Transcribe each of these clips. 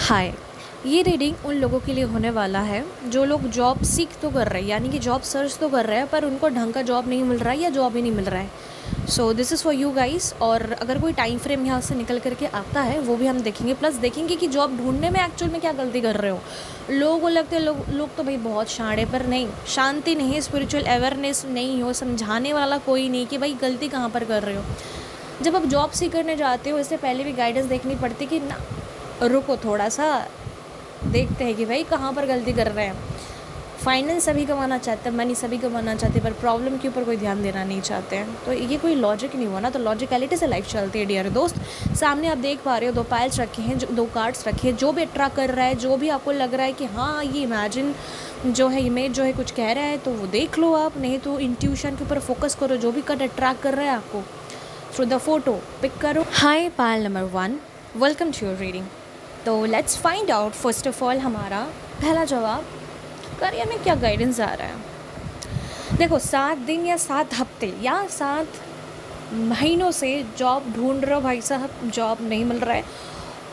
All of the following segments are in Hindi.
हाय। ये रीडिंग उन लोगों के लिए होने वाला है जो लोग जॉब सीख तो कर रहे हैं, यानी कि जॉब सर्च तो कर रहे हैं, पर उनको ढंग का जॉब नहीं मिल रहा है या जॉब ही नहीं मिल रहा है। So this is for you guys. और अगर कोई टाइम फ्रेम यहाँ से निकल करके आता है वो भी हम देखेंगे, प्लस देखेंगे कि जॉब ढूंढने में एक्चुअल में क्या गलती कर रहे हो। लोगों को लगते हैं लोग तो भाई बहुत शाणे, पर नहीं, शांति नहीं, स्पिरिचुअल अवेयरनेस नहीं हो, समझाने वाला कोई नहीं कि भाई गलती कहाँ पर कर रहे हो। जब आप जॉब सीख करने जाते हो इससे पहले भी गाइडेंस देखनी पड़ती कि ना, रुको थोड़ा सा, देखते हैं कि भाई कहाँ पर गलती कर रहे हैं। फाइनेंस सभी कमाना चाहते हैं, मनी सभी कमाना चाहते हैं, पर प्रॉब्लम के ऊपर कोई ध्यान देना नहीं चाहते हैं। तो ये कोई लॉजिक नहीं हुआ ना, तो लॉजिकलिटी से लाइफ चलती है डियर दोस्त। सामने आप देख पा रहे हो 2 पाइल्स रखे हैं, दो कार्ड्स रखे हैं। जो भी अट्रैक्ट कर रहा है, जो भी आपको लग रहा है कि हाँ ये इमेजिन जो है, इमेज जो है कुछ कह रहा है, तो वो देख लो आप, नहीं तो इंट्यूशन के ऊपर फोकस करो। जो भी कार्ड अट्रैक्ट कर रहा है आपको थ्रू द फोटो पिक करो। High pile number 1, welcome to your reading. तो let's find out first of all हमारा पहला जवाब, करियर में क्या गाइडेंस आ रहा है। देखो 7 दिन या 7 हफ्ते या 7 महीनों से जॉब ढूंढ रहे हो भाई साहब, जॉब नहीं मिल रहा है,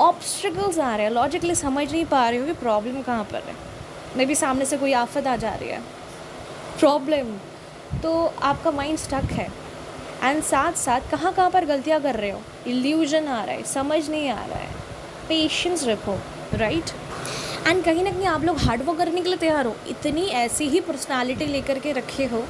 ऑब्स्टिकल्स आ रहे हैं, लॉजिकली समझ नहीं पा रहे हो कि प्रॉब्लम कहाँ पर है। मे बी सामने से कोई आफत आ जा रही है, प्रॉब्लम, तो आपका माइंड स्टक है। एंड साथ साथ कहाँ कहाँ पर गलतियाँ कर रहे हो, इल्यूजन आ रहा है, समझ नहीं आ रहा है। पेशेंस रखो, राइट। एंड कहीं ना कहीं आप लोग हार्ड वर्क करने के लिए तैयार हो, इतनी ऐसी ही पर्सनालिटी लेकर के रखे हो।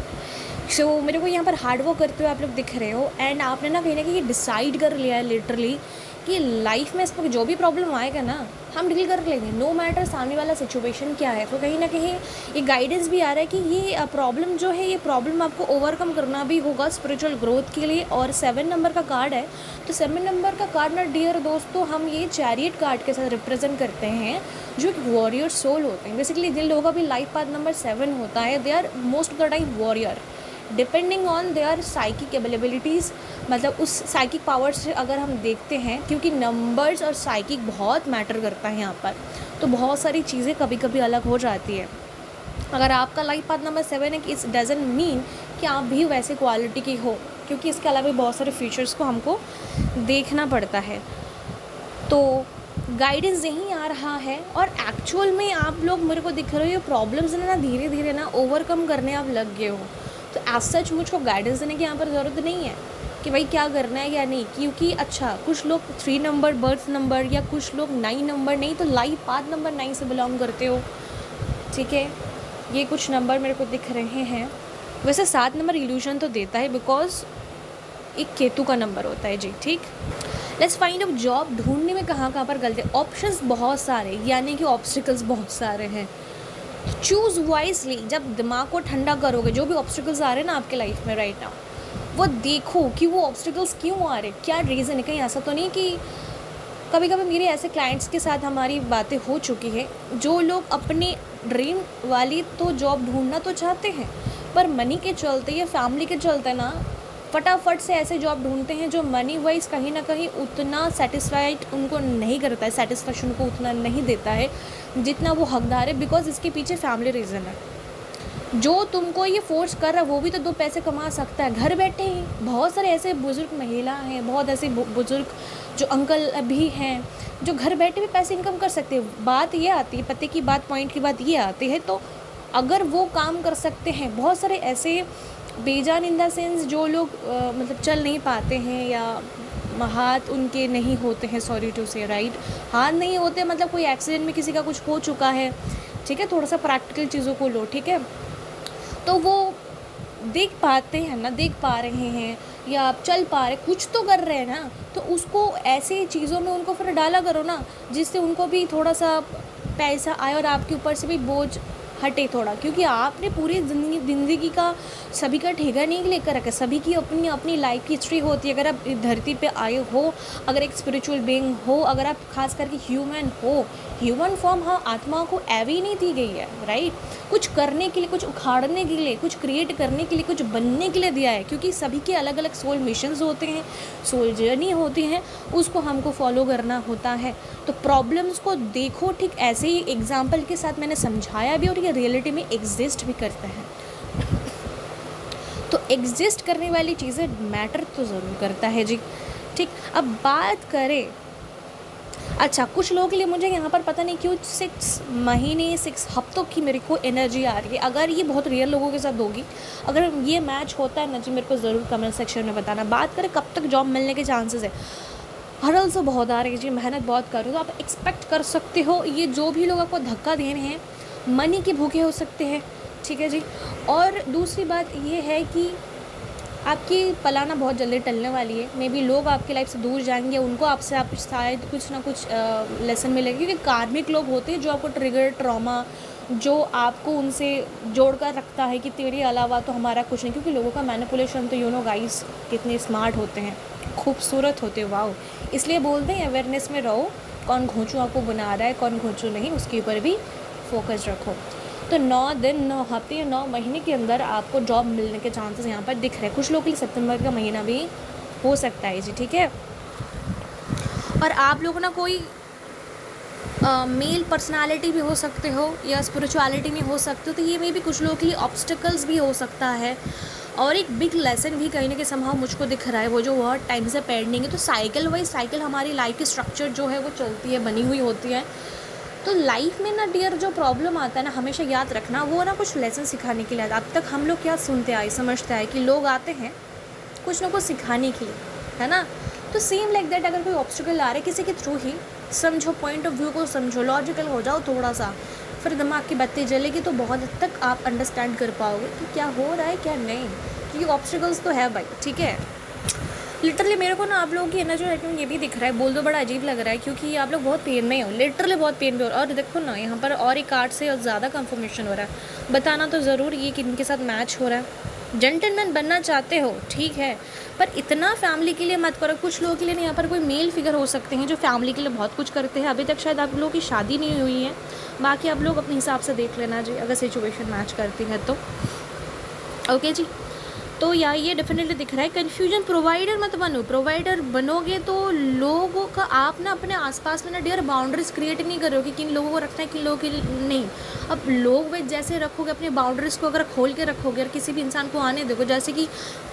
सो मेरे को यहाँ पर हार्ड वर्क करते हुए आप लोग दिख रहे हो। एंड आपने ना कहीं ये डिसाइड कर लिया है लिटरली कि लाइफ में इस पर जो भी प्रॉब्लम आएगा ना, हम डील कर लेंगे, नो मैटर सामने वाला सिचुएशन क्या है। तो कहीं ना कहीं ये गाइडेंस भी आ रहा है कि ये प्रॉब्लम जो है, ये प्रॉब्लम आपको ओवरकम करना भी होगा स्पिरिचुअल ग्रोथ के लिए। और 7 नंबर का कार्ड है, तो 7 नंबर का कार्ड ना डियर दोस्तों, हम ये चैरियट कार्ड के साथ रिप्रेजेंट करते हैं, जो एक वॉरियर सोल होते हैं। बेसिकली जिन लोगों का भी लाइफ पाथ नंबर 7 होता है, they are most of the time warrior, depending on their psychic abilities. मतलब उस साइकिक पावर से अगर हम देखते हैं, क्योंकि नंबर्स और साइकिक बहुत मैटर करता है यहाँ पर, तो बहुत सारी चीज़ें कभी कभी अलग हो जाती है। अगर आपका लाइफ पाथ नंबर 7 है, कि इस डजंट मीन कि आप भी वैसे क्वालिटी की हो, क्योंकि इसके अलावा भी बहुत सारे फीचर्स को हमको देखना पड़ता है। तो गाइडेंस यहीं आ रहा है, और एक्चुअल में आप लोग मेरे को दिख रहे हो, ये प्रॉब्लम्स ना धीरे धीरे ना ओवरकम करने आप लग गए हो। तो एज सच मुझको गाइडेंस देने की यहाँ पर ज़रूरत नहीं है कि भाई क्या करना है या नहीं, क्योंकि अच्छा कुछ लोग 3 नंबर बर्थ नंबर, या कुछ लोग 9 नंबर, नहीं तो लाइफ पाथ नंबर 9 से बिलोंग करते हो, ठीक है। ये कुछ नंबर मेरे को दिख रहे हैं। वैसे 7 नंबर इल्यूजन तो देता है, बिकॉज एक केतु का नंबर होता है जी, ठीक। लेट्स फाइंड आउट जॉब ढूंढने में कहाँ कहाँ पर गलती। ऑप्शंस बहुत सारे, यानी कि ऑब्स्टिकल्स बहुत सारे हैं। Choose wisely. जब दिमाग को ठंडा करोगे, जो भी ऑब्स्टिकल्स आ रहे हैं ना आपके लाइफ में राइट नाउ, वो देखो कि वो ऑब्स्टिकल्स क्यों आ रहे, क्या रीज़न है। कहीं ऐसा तो नहीं कि कभी कभी मेरे ऐसे क्लाइंट्स के साथ हमारी बातें हो चुकी है, जो लोग अपनी ड्रीम वाली तो जॉब ढूंढना तो चाहते हैं, पर मनी के चलते या फैमिली के चलते ना फटाफट से ऐसे जॉब ढूंढते हैं जो मनी वाइज कहीं ना कहीं उतना सेटिस्फाइड उनको नहीं करता है, सेटिस्फेक्शन को उतना नहीं देता है जितना वो हकदार है, बिकॉज इसके पीछे फैमिली रीज़न है। जो तुमको ये फोर्स कर रहा है वो भी तो 2 पैसे कमा सकता है घर बैठे ही। बहुत सारे ऐसे बुज़ुर्ग महिला हैं, बहुत ऐसे बुज़ुर्ग जो अंकल भी हैं, जो घर बैठे भी पैसे इनकम कर सकते हैं। बात ये आती है, पते की बात, पॉइंट की बात ये आती है, तो अगर वो काम कर सकते हैं, बहुत सारे ऐसे बेजान इन द सेंस जो लोग मतलब चल नहीं पाते हैं, या हाथ उनके नहीं होते हैं, सॉरी टू से राइट, हाथ नहीं होते, मतलब कोई एक्सीडेंट में किसी का कुछ हो चुका है, ठीक है, थोड़ा सा प्रैक्टिकल चीज़ों को लो, ठीक है, तो वो देख पाते हैं ना, देख पा रहे हैं, या आप चल पा रहे, कुछ तो कर रहे हैं ना, तो उसको ऐसे चीज़ों में उनको फिर डाला करो ना, जिससे उनको भी थोड़ा सा पैसा आए और आपके ऊपर से भी बोझ हटे थोड़ा। क्योंकि आपने पूरी ज़िंदगी का सभी का ठेका नहीं लेकर रखा, सभी की अपनी अपनी लाइफ की हिस्ट्री होती है। अगर आप धरती पे आए हो, अगर एक स्पिरिचुअल बीइंग हो, अगर आप खास करके ह्यूमन हो, ह्यूमन फॉर्म, हाँ, आत्मा को एवी नहीं दी गई है, राइट। कुछ करने के लिए, कुछ उखाड़ने के लिए, कुछ क्रिएट करने के लिए, कुछ बनने के लिए दिया है, क्योंकि सभी के अलग अलग सोल मिशंस होते हैं, सोल जर्नी होती हैं, उसको हमको फॉलो करना होता है। तो प्रॉब्लम्स को देखो ठीक ऐसे ही एग्जाम्पल के साथ मैंने समझाया भी, और ये रियलिटी में एग्जिस्ट भी करते हैं। तो एग्जिस्ट करने वाली चीज़ें मैटर तो ज़रूर करता है जी, ठीक। अब बात करें अच्छा, कुछ लोगों के लिए मुझे यहाँ पर पता नहीं क्यों 6 महीने 6 हफ्तों की मेरे को एनर्जी आ रही है। अगर ये बहुत रियल लोगों के साथ होगी, अगर ये मैच होता है ना जी, मेरे को ज़रूर कमेंट सेक्शन में बताना। बात करें कब तक जॉब मिलने के चांसेस है, हर्डल तो बहुत आ रही है जी, मेहनत बहुत कर रहे हो, तो आप एक्सपेक्ट कर सकते हो ये जो भी लोग आपको धक्का दे रहे हैं मनी के भूखे हो सकते हैं, ठीक है जी। और दूसरी बात ये है कि आपकी पलाना बहुत जल्दी टलने वाली है। मे बी लोग आपकी लाइफ से दूर जाएंगे, उनको आपसे आप शायद कुछ ना कुछ लेसन मिलेगा, क्योंकि कार्मिक लोग होते हैं जो आपको ट्रिगर ट्रॉमा, जो आपको उनसे जोड़ कर रखता है कि तेरे अलावा तो हमारा कुछ नहीं। क्योंकि लोगों का मैनिपुलेशन तो गाइस कितने स्मार्ट होते हैं, खूबसूरत होते हैं, वाओ। इसलिए बोलते हैं अवेयरनेस में रहो, कौन घोंचू आपको बना रहा है कौन घोंचू नहीं, उसके ऊपर भी फोकस रखो। तो 9 दिन 9 हफ्ते या 9 महीने के अंदर आपको जॉब मिलने के चांसेस यहाँ पर दिख रहे हैं। कुछ लोगों के लिए सितंबर का महीना भी हो सकता है जी, ठीक है। और आप लोग ना कोई मेल पर्सनालिटी भी हो सकते हो या स्पिरिचुअलिटी में हो सकते हो, तो ये में भी कुछ लोगों के लिए ऑब्स्टिकल्स भी हो सकता है। और एक बिग लेसन भी कहीं ना कहीं संभव मुझको दिख रहा है, वो जो बहुत टाइम से पेंडिंग है। तो साइकिल वाइज साइकिल हमारी लाइफ की स्ट्रक्चर जो है वो चलती है, बनी हुई होती है। तो लाइफ में ना डियर जो प्रॉब्लम आता है ना, हमेशा याद रखना वो ना कुछ लेसन सिखाने के लिए आता है। अब तक हम लोग क्या सुनते आए, समझते आए कि लोग आते हैं कुछ ना कुछ सिखाने के लिए, है ना। तो सेम लाइक दैट, अगर कोई ऑब्स्टिकल आ रहा है किसी के थ्रू ही समझो, पॉइंट ऑफ व्यू को समझो, लॉजिकल हो जाओ थोड़ा सा, फिर दिमाग की बत्ती जलेगी तो बहुत हद तक आप अंडरस्टैंड कर पाओगे कि क्या हो रहा है क्या नहीं। क्योंकि ऑब्स्टिकल्स तो है भाई, ठीक है। लिटरली मेरे को ना आप लोगों की एनर्जी रेटिंग ये भी दिख रहा है, बोल दो बड़ा अजीब लग रहा है, क्योंकि आप लोग बहुत पेन में हो, लिटरली बहुत पेन में हो। और देखो ना यहाँ पर और एक कार्ड से ज़्यादा कंफर्मेशन हो रहा है। बताना तो ज़रूर ये कि इनके साथ मैच हो रहा है। जेंटलमैन बनना चाहते हो ठीक है, पर इतना फैमिली के लिए मत करो। कुछ लोगों के लिए यहाँ पर कोई मेल फिगर हो सकते हैं जो फैमिली के लिए बहुत कुछ करते हैं। अभी तक शायद आप लोगों की शादी नहीं हुई है, बाकी आप लोग अपने हिसाब से देख लेना जी, अगर सिचुएशन मैच करती है तो। ओके जी, तो यार ये डेफिनेटली दिख रहा है। कन्फ्यूजन प्रोवाइडर मत बनो, प्रोवाइडर बनोगे तो लोगों का आप ना अपने आसपास में ना डियर बाउंड्रीज क्रिएट नहीं करोगे कि किन लोगों को रखना है किन लोगों के नहीं। अब लोग वे जैसे रखोगे अपने बाउंड्रीज को, अगर खोल के रखोगे और किसी भी इंसान को आने दोगे, जैसे कि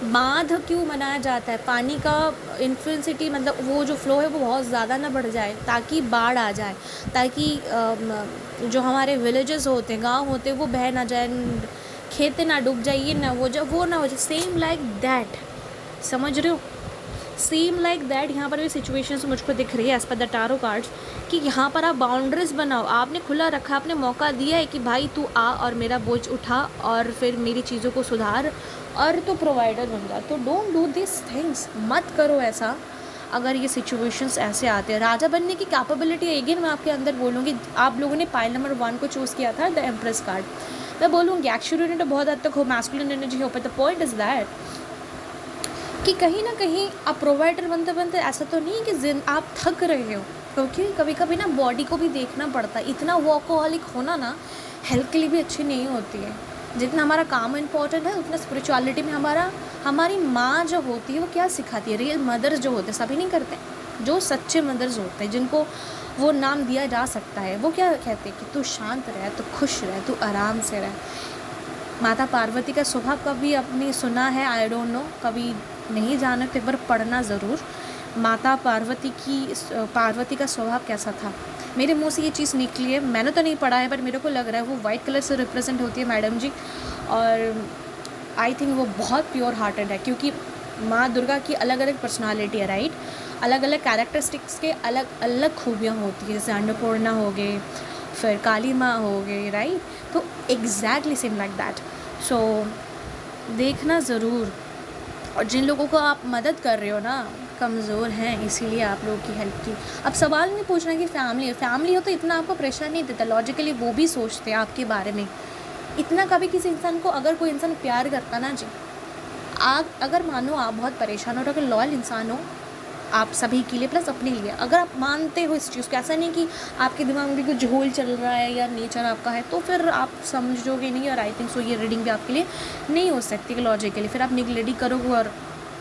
बांध क्यों बनाया जाता है, पानी का इन्फ्लुएंसिटी मतलब वो जो फ्लो है वो बहुत ज़्यादा ना बढ़ जाए, ताकि बाढ़ आ जाए, ताकि जो हमारे विलेजेस होते हैं, गाँव होते हैं, वो बह ना जाए, खेते ना डूब जाइए ना, वो ना हो जाए। सेम लाइक दैट, समझ रहे हो, सेम लाइक दैट यहाँ पर भी सिचुएशंस मुझको दिख रही है as per the tarot cards, कि यहाँ पर आप बाउंड्रीज बनाओ। आपने खुला रखा, आपने मौका दिया है कि भाई तू आ और मेरा बोझ उठा और फिर मेरी चीज़ों को सुधार और तो प्रोवाइडर बन जा। तो डोंट डू दिस थिंग्स, मत करो ऐसा। अगर ये सिचुएशंस ऐसे आते हैं, राजा बनने की कैपेबिलिटी अगेन मैं आपके अंदर बोलूँगी। आप लोगों ने पाइल नंबर 1 को चूज़ किया था, द एम्प्रेस कार्ड। मैं बोलूँगी एक्चुअली तो बहुत हद तक हो, मैस्कुलिन एनर्जी हो, पर द पॉइंट इज़ दैट कि कहीं ना कहीं आप प्रोवाइडर बनते बनते ऐसा तो नहीं कि आप थक रहे हो, क्योंकि कभी कभी ना बॉडी को भी देखना पड़ता है। इतना वर्कोहॉलिक होना ना हेल्थ के लिए भी अच्छी नहीं होती है। जितना हमारा काम इम्पोर्टेंट है उतना स्पिरिचुअलिटी में हमारी माँ जो होती है वो क्या सिखाती है, रियल मदर्स जो होते हैं, सभी नहीं करते, जो सच्चे मदर्स होते हैं जिनको वो नाम दिया जा सकता है, वो क्या कहते हैं कि तू शांत रह, तू खुश रह, तू आराम से रह। माता पार्वती का स्वभाव कभी आपने सुना है, आई डोंट नो, कभी नहीं जाना तो एक बार पढ़ना ज़रूर। माता पार्वती का स्वभाव कैसा था, मेरे मुंह से ये चीज़ निकली है, मैंने तो नहीं पढ़ा है पर मेरे को लग रहा है वो वाइट कलर से रिप्रेजेंट होती है मैडम जी। और आई थिंक वो बहुत प्योर हार्टेड है, क्योंकि माँ दुर्गा की अलग अलग पर्सनालिटी है, राइट, अलग अलग कैरेक्टरिस्टिक्स के अलग अलग खूबियाँ होती है, जैसे अन्नपूर्णा हो गए, फिर काली माँ हो गई, राइट। तो एग्जैक्टली सेम लाइक दैट। सो देखना ज़रूर। और जिन लोगों को आप मदद कर रहे हो ना कमज़ोर हैं, इसीलिए आप लोगों की हेल्प की। अब सवाल नहीं पूछना कि फैमिली हो तो इतना आपको प्रेशर नहीं देता, लॉजिकली वो भी सोचते हैं आपके बारे में इतना। कभी किसी इंसान को अगर कोई इंसान प्यार करता ना जी, आप अगर मानो आप बहुत परेशान हो, अगर लॉयल इंसान हो आप सभी के लिए प्लस अपने लिए, अगर आप मानते हो इस चीज़ को, ऐसा नहीं कि आपके दिमाग में कुछ झोल चल रहा है या नेचर आपका है, तो फिर आप समझोगे नहीं। और आई थिंक सो ये रीडिंग भी आपके लिए नहीं हो सकती कि लॉजिकली फिर आप निगलेक्ट करोगे और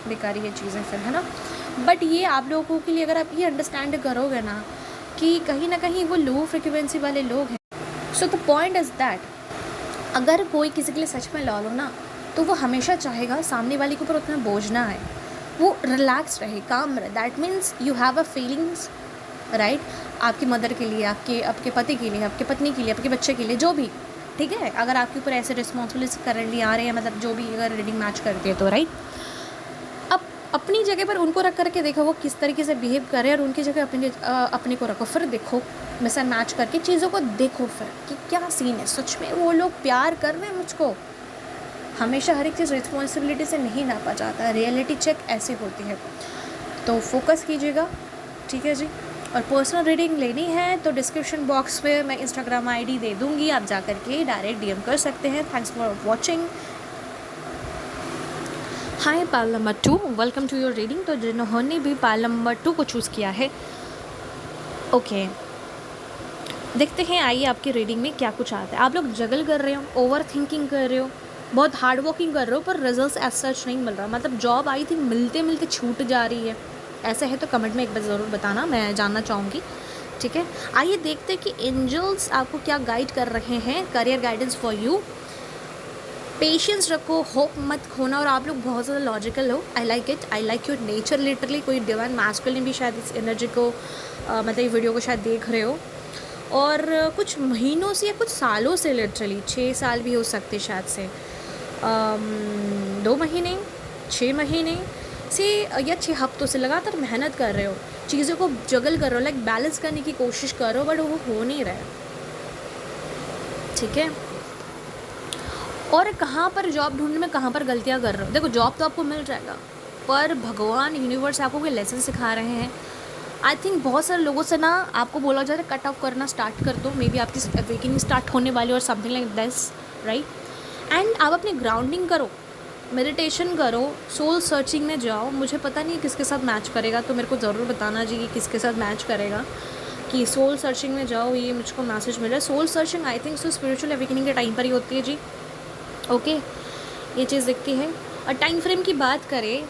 बेकारी ये चीज़ें फिर, है ना। बट ये आप लोगों के लिए अगर आप ये अंडरस्टैंड करोगे ना कि कहीं ना कहीं वो लो फ्रिक्वेंसी वाले लोग हैं। So the point is that अगर कोई किसी के लिए सच में लॉयल हो ना, तो वो हमेशा चाहेगा सामने वाले के ऊपर उतना बोझ ना आए, वो रिलैक्स रहे, काम रहे। That means you have a feelings right? आपकी मदर के लिए, आपके आपके पति के लिए, आपके पत्नी के लिए, आपके बच्चे के लिए, जो भी, ठीक है? अगर आपके ऊपर ऐसे रिस्पॉन्सिबिलिटीज करंटली आ रहे हैं, मतलब जो भी अगर रीडिंग मैच करती है तो, राइट? अब अपनी जगह पर उनको रख करके देखो वो किस तरीके से बिहेव कर रहे हैं, और उनकी जगह अपने को रखो, फिर देखो मिस एंड मैच करके चीज़ों को देखो फिर कि क्या सीन है, सच में वो लोग प्यार कर रहे हैं मुझको। हमेशा हर एक चीज़ रिस्पॉन्सिबिलिटी से नहीं नापा जाता है, रियलिटी चेक ऐसी होती है। तो फोकस कीजिएगा, ठीक है जी। और पर्सनल रीडिंग लेनी है तो डिस्क्रिप्शन बॉक्स पे मैं इंस्टाग्राम आईडी दे दूँगी, आप जा करके डायरेक्ट डीएम कर सकते हैं। Thanks for watching. Hi pal number 2, welcome to your reading. तो जिन्होंने भी पाल नंबर 2 को चूज़ किया है, ओके, देखते हैं आइए आपकी रीडिंग में क्या कुछ आता है। आप लोग जगल कर रहे हो, ओवर थिंकिंग कर रहे हो, बहुत हार्ड वर्किंग कर रहे हो, पर रिजल्ट्स एज सच नहीं मिल रहा। मतलब जॉब आई थी, मिलते मिलते छूट जा रही है। ऐसा है तो कमेंट में एक बार ज़रूर बताना, मैं जानना चाहूँगी, ठीक है? आइए देखते हैं कि एंजल्स आपको क्या गाइड कर रहे हैं। Career guidance for you. Patience रखो, होप मत खोना, और आप लोग बहुत ज़्यादा लॉजिकल हो। I like it, I like your nature. Literally कोई डिवाइन मैस्कुलिन भी शायद इस एनर्जी को मतलब ये वीडियो को शायद देख रहे हो। और कुछ महीनों से या कुछ सालों से, लिटरली 6 साल भी हो सकते शायद से, 2 महीने, 6 महीने से या 6 हफ्तों से लगातार मेहनत कर रहे हो, चीज़ों को जगल कर रहे हो, लाइक बैलेंस करने की कोशिश कर रहे हो, बट वो हो नहीं रहा है, ठीक है? और कहाँ पर जॉब ढूंढने में कहाँ पर गलतियाँ कर रहे हो। देखो जॉब तो आपको मिल जाएगा, पर भगवान यूनिवर्स आपको कोई लेसन सिखा रहे हैं। आई थिंक बहुत सारे लोगों से ना आपको बोला जा रहा है कट ऑफ करना स्टार्ट कर दो, मे बी आपकी अवेकनिंग स्टार्ट होने वाली और something like this, right? And आप अपनी ग्राउंडिंग करो, मेडिटेशन करो, सोल सर्चिंग में जाओ। मुझे पता नहीं किसके साथ मैच करेगा, तो मेरे को ज़रूर बताना जी कि किसके साथ मैच करेगा। कि सोल सर्चिंग में जाओ, ये मुझको मैसेज मिल रहा है। Soul searching I think so spiritual awakening के टाइम पर ही होती है जी, ओके, ये चीज़ दिखती है। और टाइम फ्रेम की बात करें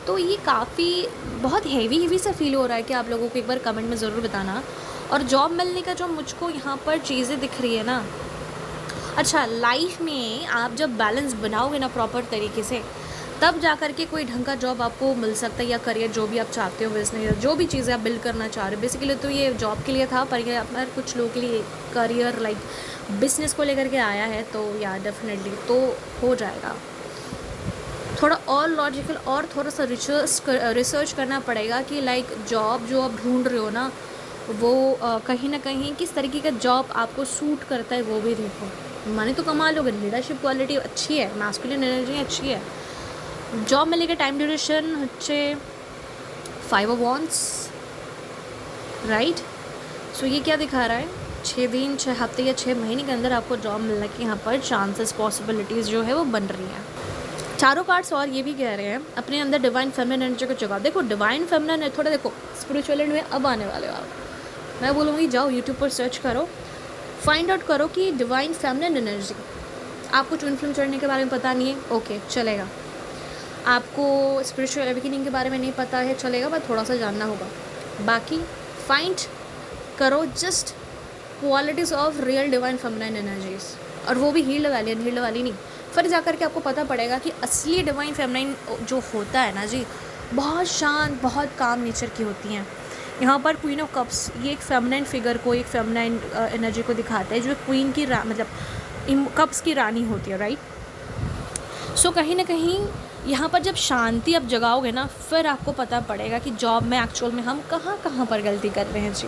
तो ये काफ़ी बहुत हेवी सा फील हो रहा है कि आप लोगों को एक बार कमेंट में ज़रूर बताना। और जॉब मिलने का जो मुझको यहाँ पर चीज़ें दिख रही है ना, अच्छा, लाइफ में आप जब बैलेंस बनाओगे ना प्रॉपर तरीके से, तब जा कर के कोई ढंग का जॉब आपको मिल सकता है, या करियर जो भी आप चाहते हो, बिजनेस जो भी चीज़ें आप बिल्ड करना चाह रहे हो। बेसिकली तो ये जॉब के लिए था, पर ये अपना कुछ लोगों के लिए करियर लाइक बिजनेस को लेकर के आया है, तो या डेफिनेटली तो हो जाएगा। थोड़ा और लॉजिकल और थोड़ा सा रिसर्च करना पड़ेगा कि लाइक जॉब जो आप ढूंढ रहे हो ना, वो कहीं ना कहीं किस तरीके का जॉब आपको सूट करता है, वो भी देखो। मनी तो कमा लोगे, लीडरशिप क्वालिटी अच्छी है, मैस्कुलिन एनर्जी अच्छी है। जॉब में लेकर टाइम ड्यूरेशन হচ্ছে 5 of Wands, राइट? सो ये क्या दिखा रहा है, 6 दिन, 6 हफ्ते या 6 महीने के अंदर आपको जॉब मिलने के यहाँ पर चांसेस, पॉसिबिलिटीज़ जो है वो बन रही हैं। चारों कार्ड्स और ये भी कह रहे हैं अपने अंदर डिवाइन फेमिनिन एनर्जी को जगाओ। देखो डिवाइन फेमिनिन है, थोड़ा देखो स्पिरिचुअल में अब आने वाले हो आप। मैं बोलूँगी जाओ यूट्यूब पर सर्च करो, फाइंड आउट करो कि डिवाइन फेमिनिन एनर्जी। आपको ट्विन फ्लेम चढ़ने के बारे में पता नहीं है, ओके चलेगा। आपको स्पिरिचुअल अवेकनिंग के बारे में नहीं पता है, चलेगा, बस थोड़ा सा जानना होगा। बाकी फाइंड करो just qualities of real divine feminine energies, और वो भी हील्ड वाली, अनहील्ड वाली नहीं। फिर जा कर के आपको पता पड़ेगा कि असली डिवाइन फेमिनिन जो होता है ना जी, बहुत शांत, बहुत काम नेचर की होती हैं। यहाँ पर क्वीन ऑफ कप्स, ये एक फेमिनिन फिगर को, एक फेमिनिन एनर्जी को दिखाता है, जो क्वीन की मतलब कप्स की रानी होती है, राइट? सो कहीं ना कहीं यहाँ पर जब शांति आप जगाओगे ना, फिर आपको पता पड़ेगा कि जॉब में एक्चुअल में हम कहाँ पर गलती कर रहे हैं जी,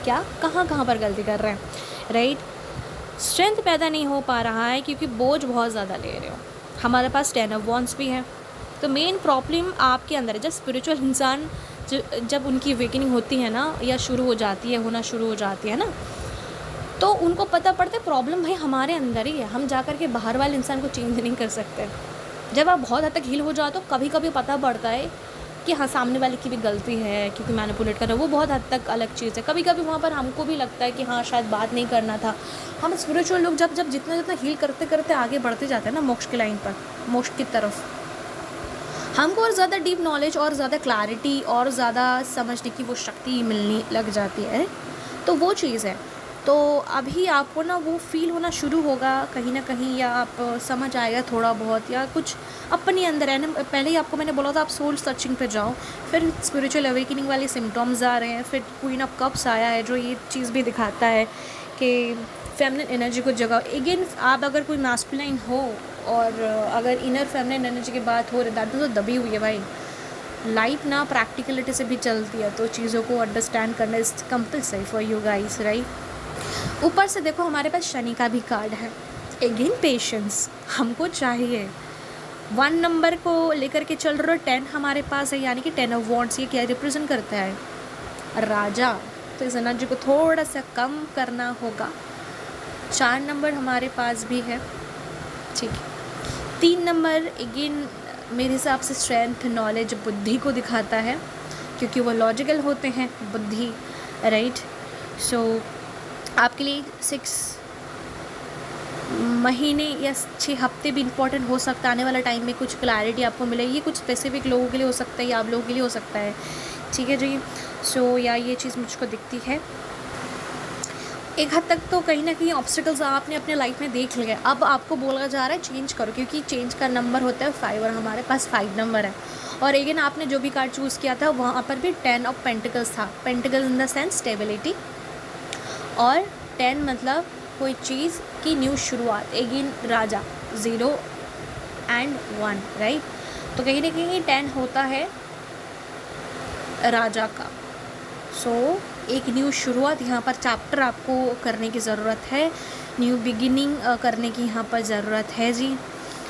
क्या कहाँ पर गलती कर रहे हैं, राइट? स्ट्रेंथ पैदा नहीं हो पा रहा है क्योंकि बोझ बहुत ज़्यादा ले रहे हो। हमारे पास 10 of Wands भी है, तो मेन प्रॉब्लम आपके अंदर है। जब स्पिरिचुअल इंसान जब उनकी अवेकनिंग होती है ना, या शुरू हो जाती है, होना शुरू हो जाती है ना, तो उनको पता पड़ता है प्रॉब्लम भाई हमारे अंदर ही है। हम जा कर के बाहर वाले इंसान को चेंज नहीं कर सकते। जब आप बहुत हद तक हील हो जाओ तो कभी कभी पता पड़ता है कि हाँ सामने वाले की भी गलती है, क्योंकि मैनिपुलेट कर रहा है, वो बहुत हद तक अलग चीज़ है। कभी कभी वहाँ पर हमको भी लगता है कि हाँ शायद बात नहीं करना था। हम स्पिरिचुअल लोग जब जितना हील करते करते आगे बढ़ते जाते हैं ना मोक्ष की लाइन पर, मोक्ष की तरफ, हमको और ज़्यादा डीप नॉलेज और ज़्यादा क्लैरिटी और ज़्यादा समझने की वो शक्ति मिलने लग जाती है। तो वो चीज़ है। तो अभी आपको ना वो फील होना शुरू होगा कहीं ना कहीं, या आप समझ आएगा थोड़ा बहुत, या कुछ अपने अंदर है ना। पहले ही आपको मैंने बोला था आप सोल सर्चिंग पे जाओ, फिर स्पिरिचुअल अवेकनिंग वाले सिम्टम्स आ रहे हैं, फिर क्वीन ऑफ कप्स आया है जो ये चीज़ भी दिखाता है कि फेमिनिन एनर्जी को जगाओ। अगेन आप अगर कोई मास्कुलाइन हो और अगर इनर फेमिनिन एनर्जी की बात हो रही है तो दबी हुई है भाई। लाइफ ना प्रैक्टिकलिटी से भी चलती है, तो चीज़ों को अंडरस्टैंड करना is compulsory for you guys, right. ऊपर से देखो हमारे पास शनि का भी कार्ड है। अगेन पेशेंस हमको चाहिए। 1 नंबर को लेकर के चल रहे हो, 10 हमारे पास है, यानी कि 10 ऑफ वॉन्ड्स। ये क्या रिप्रेजेंट करता है? राजा। तो इस एनर्जी को थोड़ा सा कम करना होगा। 4 नंबर हमारे पास भी है, ठीक है। 3 नंबर अगेन मेरे हिसाब से स्ट्रेंथ, नॉलेज, बुद्धि को दिखाता है, क्योंकि वो लॉजिकल होते हैं, बुद्धि, राइट। सो आपके लिए 6 महीने या 6 हफ्ते भी इम्पॉर्टेंट हो सकता है। आने वाला टाइम में कुछ क्लैरिटी आपको मिलेगी। कुछ स्पेसिफिक लोगों के लिए हो सकता है या आप लोगों के लिए हो सकता है, ठीक है जी। सो या ये चीज़ मुझको दिखती है। एक हद तक तो कहीं ना कहीं ऑब्स्टिकल्स आपने अपने लाइफ में देख लिए। अब आपको बोला जा रहा है चेंज करो, क्योंकि चेंज का नंबर होता है 5 और हमारे पास 5 नंबर है। और अगेन आपने जो भी कार्ड चूज़ किया था वहाँ पर भी 10 ऑफ पेंटिकल्स था। Pentacles in the sense stability, और 10 मतलब कोई चीज़ की न्यू शुरुआत। Again Raja, 0 and 1, right. तो कहीं ना कहीं 10 होता है राजा का। सो एक न्यू शुरुआत यहाँ पर चैप्टर आपको करने की ज़रूरत है, न्यू बिगिनिंग करने की यहाँ पर ज़रूरत है जी।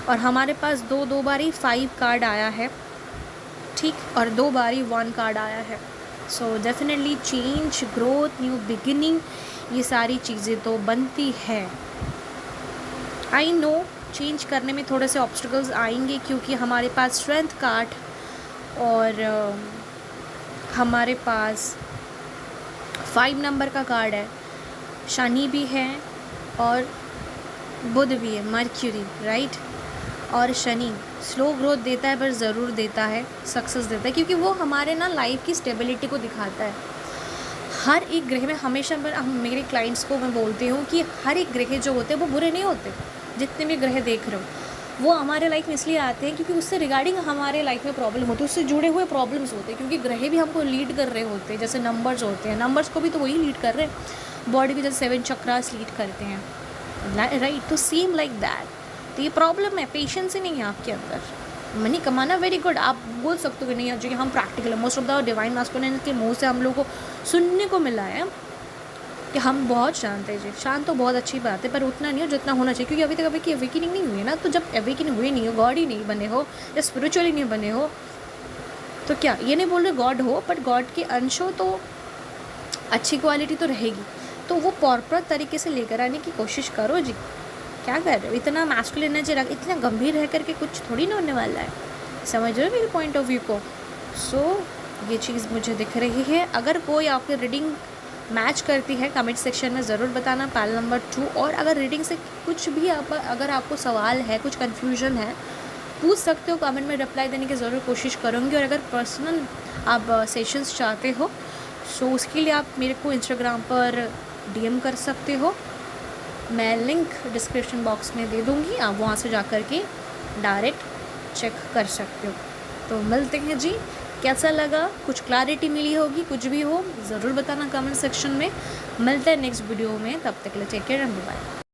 और हमारे पास दो बारी 5 कार्ड आया है, ठीक, और 2 बारी 1 कार्ड आया है। So definitely change, growth, new beginning, ये सारी चीज़ें तो बनती है। आई नो चेंज करने में थोड़े से ऑब्स्टिकल्स आएंगे, क्योंकि हमारे पास स्ट्रेंथ कार्ड और हमारे पास 5 नंबर का कार्ड है, शनि भी है और बुध भी है, मर्क्यूरी, राइट। और शनि स्लो ग्रोथ देता है पर ज़रूर देता है, सक्सेस देता है, क्योंकि वो हमारे ना लाइफ की स्टेबिलिटी को दिखाता है। हर एक ग्रह में हमेशा मेरे क्लाइंट्स को मैं बोलती हूँ कि हर एक ग्रह जो होते हैं वो बुरे नहीं होते। जितने भी ग्रह देख रहे हो वो हमारे लाइफ में इसलिए आते हैं क्योंकि उससे रिगार्डिंग हमारे लाइफ में प्रॉब्लम होती है, उससे जुड़े हुए प्रॉब्लम्स होते हैं, क्योंकि ग्रह भी हमको लीड कर रहे होते हैं। जैसे नंबर्स होते हैं, नंबर्स को भी तो वही लीड कर रहे हैं। बॉडी भी जैसे 7 चक्रास लीड करते हैं, राइट। तो सेम लाइक दैट। तो ये प्रॉब्लम है, पेशेंस ही नहीं है आपके अंदर। मनी कमाना वेरी गुड, आप बोल सकते हो कि नहीं, जो कि हम प्रैक्टिकल है। Most of the divine masculine के मुंह से हम लोग को सुनने को मिला है कि हम बहुत शांत है जी। शांत तो बहुत अच्छी बात है, पर उतना नहीं हो जितना होना चाहिए, क्योंकि अभी तक अभी की अवेकनिंग नहीं हुई है ना। तो जब अवेकनिंग हुई नहीं हो, गॉड ही नहीं बने हो या स्पिरिचुअली नहीं बने हो, तो क्या ये नहीं बोल रहे गॉड हो, बट गॉड के अंश हो तो अच्छी क्वालिटी तो रहेगी। तो वो प्रॉपर तरीके से लेकर आने की कोशिश करो जी। क्या कर रहे हो? इतना मैस्कुलिन एनर्जी रख, इतना गंभीर रह करके कुछ थोड़ी ना होने वाला है। समझ रहे हो मेरे पॉइंट ऑफ व्यू को? सो ये चीज़ मुझे दिख रही है। अगर कोई आपकी रीडिंग मैच करती है कमेंट सेक्शन में ज़रूर बताना, पैनल नंबर 2। और अगर रीडिंग से कुछ भी अगर आपको सवाल है, कुछ कन्फ्यूजन है, पूछ सकते हो कमेंट में, रिप्लाई देने की ज़रूर कोशिश करूँगी। और अगर पर्सनल आप सेशंस चाहते हो सो उसके लिए आप मेरे को इंस्टाग्राम पर DM कर सकते हो। मैं लिंक डिस्क्रिप्शन बॉक्स में दे दूँगी, आप वहाँ से जा कर के डायरेक्ट चेक कर सकते हो। तो मिलते हैं जी। कैसा लगा? कुछ क्लैरिटी मिली होगी, कुछ भी हो ज़रूर बताना कमेंट सेक्शन में। मिलते हैं नेक्स्ट वीडियो में, तब तक के लिए टेक केयर एंड बाय।